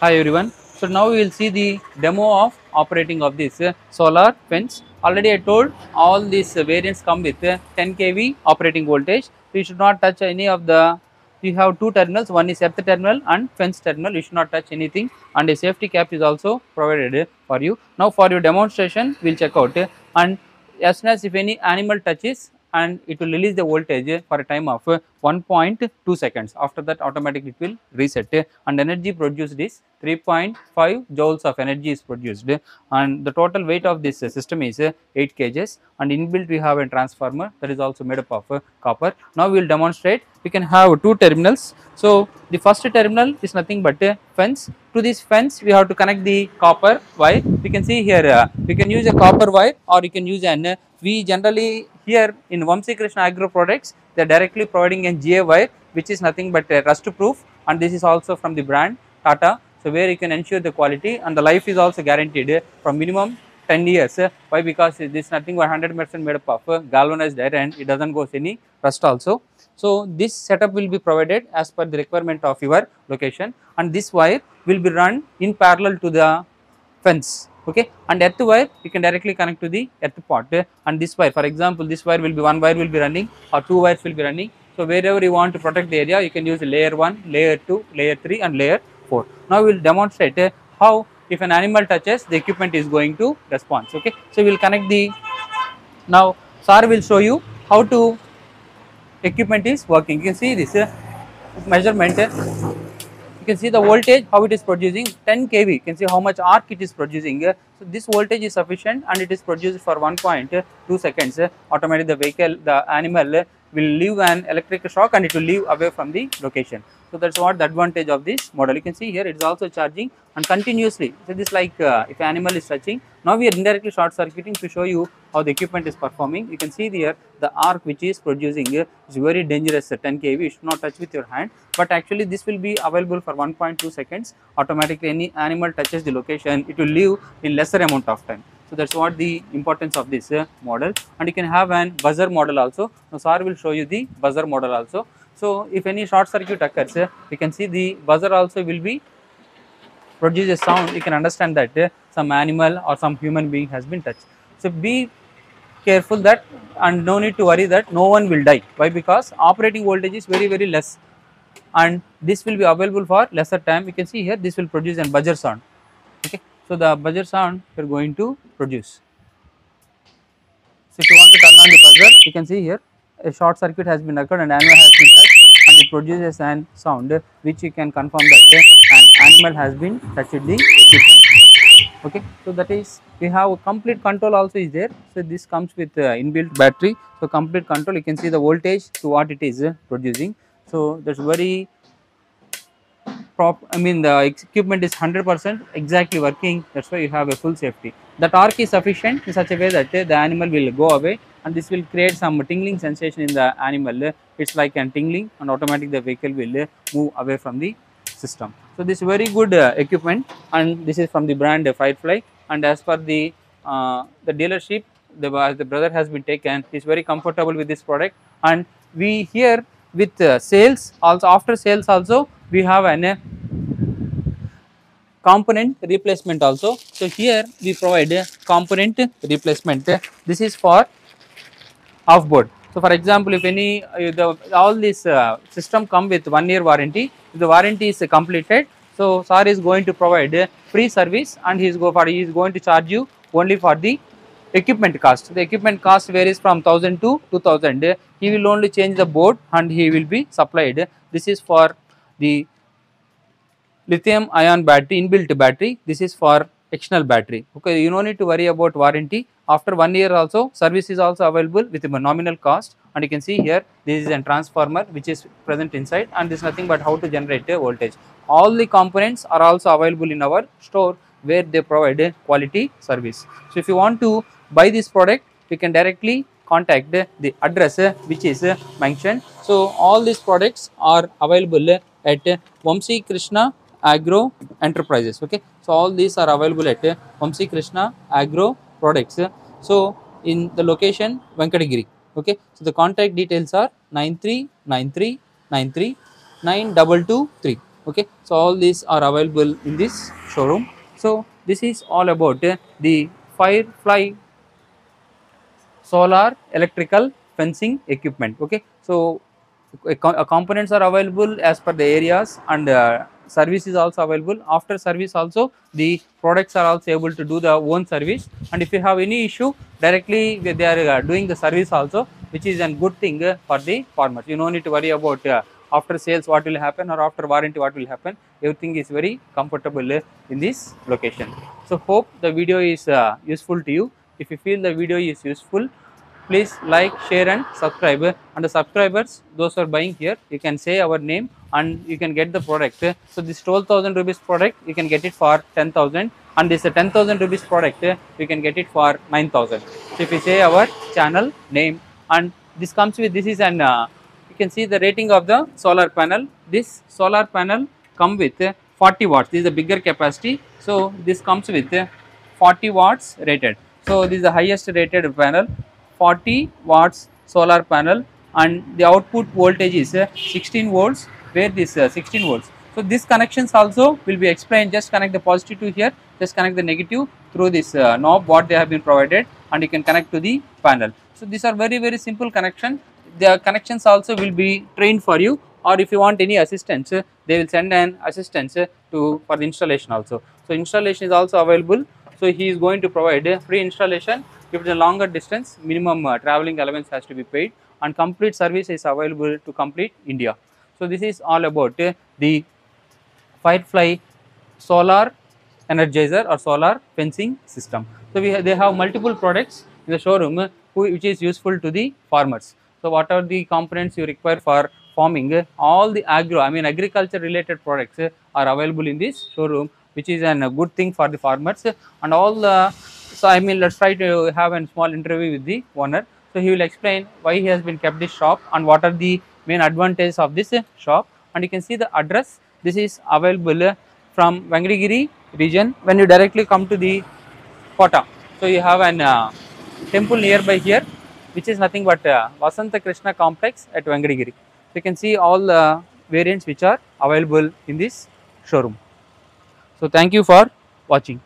Hi everyone. So now we will see the demo of operating of this solar fence. Already I told all these variants come with 10 kV operating voltage. So you should not touch any of the. You have two terminals. One is earth terminal and fence terminal. You should not touch anything. And a safety cap is also provided for you. Now for your demonstration, we'll check out. And as soon as if any animal touches, and it will release the voltage for a time of 1.2 seconds. After that, automatically it will reset, and energy produced is 3.5 joules of energy is produced, and the total weight of this system is 8 kgs, and inbuilt we have a transformer that is also made up of copper. Now we will demonstrate. We can have two terminals. So the first terminal is nothing but a fence. To this fence we have to connect the copper wire. We can see here we can use a copper wire, or you can use an we generally here in Vamsi Krishna Agro Products, they are directly providing a GA wire, which is nothing but rust proof, and this is also from the brand Tata. So where you can ensure the quality, and the life is also guaranteed from minimum 10 years. Why? Because this is nothing but 100% made up of galvanized iron, and it doesn't go any rust also. So this setup will be provided as per the requirement of your location, and this wire will be run in parallel to the fence. Okay, and earth wire you can directly connect to the earth part, and this wire, for example, this wire will be one wire will be running, or two wires will be running. So wherever you want to protect the area, you can use layer 1, layer 2, layer 3 and layer 4. Now we will demonstrate how if an animal touches, the equipment is going to respond. Okay, so we will connect the. Now sir will show you how to equipment is working. You can see this measurement. You can see the voltage how it is producing 10 kV. You can see how much arc it is producing. So this voltage is sufficient, and it is produced for 1.2 seconds. Automatically the vehicle, the animal will leave an electric shock, and it will leave away from the location. So that's what the advantage of this model. You can see here it is also charging and continuously. So this like if animal is touching, now we are indirectly short circuiting to show you how the equipment is performing. You can see here the arc which is producing is very dangerous 10 kV. You should not touch with your hand, but actually this will be available for 1.2 seconds. Automatically any animal touches the location, it will leave in lesser amount of time. So that's what the importance of this model. And you can have an buzzer model also. Now sir will show you the buzzer model also. So if any short circuit occurs, you can see the buzzer also will be produce a sound. You can understand that some animal or some human being has been touched. So be careful that, and no need to worry that no one will die. Why? Because operating voltage is very less, and this will be available for lesser time. You can see here this will produce a buzzer sound. Okay, so the buzzer sound we are going to produce. So if you want to turn on the buzzer, you can see here a short circuit has been occurred and animal has been touched, and it produces an sound which you can confirm that an animal has been touched the equipment. Okay, so that is we have a complete control also is there. So this comes with inbuilt battery. So complete control, you can see the voltage to what it is producing. So that's very I mean the equipment is 100% exactly working. That's why you have a full safety. The torque is sufficient in such a way that the animal will go away, and this will create some tingling sensation in the animal. It's like an tingling, and automatically the vehicle will move away from the system. So this is very good equipment, and this is from the brand Firefly. And as per the dealership, the brother has been taken. He's very comfortable with this product, and we here with sales also, after sales also we have an component replacement also. So here we provide a component replacement. This is for off board. So for example, if any all this system come with 1 year warranty, if the warranty is completed, so sir is going to provide a free service, and he is going to charge you only for the equipment cost. The equipment cost varies from 1000 to 2000. He will only change the board, and he will be supplied. This is for the lithium ion battery, inbuilt battery. This is for external battery. Okay, you no need to worry about warranty. After 1 year also service is also available with a nominal cost. And you can see here this is a transformer which is present inside, and this is nothing but how to generate a voltage. All the components are also available in our store, where they provide a quality service. So if you want to buy this product, you can directly contact the address which is mentioned. So all these products are available at Vamsi Krishna Agro Enterprises. Okay, so all these are available at Vamsi Krishna Agro Products. So in the location Venkatagiri. Okay, so the contact details are 9393939223. Okay, so all these are available in this showroom. So this is all about the Firefly solar electrical fencing equipment. Okay, so components are available as per the areas, and service is also available. After service also, the products are also able to do the own service, and if you have any issue directly, they are doing the service also, which is a good thing for the farmers. You no need to worry about after sales what will happen, or after warranty what will happen. Everything is very comfortable in this location. So hope the video is useful to you. If you feel the video is useful, please like, share and subscribe. And the subscribers, those who are buying here, you can say our name and you can get the product. So this 12,000 rupees product, you can get it for 10,000, and this 10,000 rupees product, you can get it for 9,000. So if you say our channel name, and this comes with, this is an you can see the rating of the solar panel. This solar panel come with 40 watts. This is the bigger capacity. So this comes with 40 watts rated. So this is the highest rated panel, 40 watts solar panel, and the output voltage is 16 volts, where this 16 volts. So these connections also will be explained. Just connect the positive to here, just connect the negative through this knob what they have been provided, and you can connect to the panel. So these are very simple connection. The connections also will be trained for you, or if you want any assistance, they will send an assistance to for the installation also. So installation is also available. So he is going to provide a free installation. If it is a longer distance, minimum traveling allowance has to be paid, and complete service is available to complete India. So this is all about the Firefly solar energizer or solar fencing system. So they have multiple products in the showroom which is useful to the farmers. So what are the components you require for farming, all the agriculture related products are available in this showroom, which is a good thing for the farmers. And all the, so let's try to have a small interview with the owner. So he will explain why he has been kept this shop and what are the main advantages of this shop. And you can see the address. This is available from Vengadagiri region. When you directly come to the Kota, so you have an temple nearby here, which is nothing but Vasanta Krishna complex at Vengadagiri. So you can see all the variants which are available in this showroom. So thank you for watching.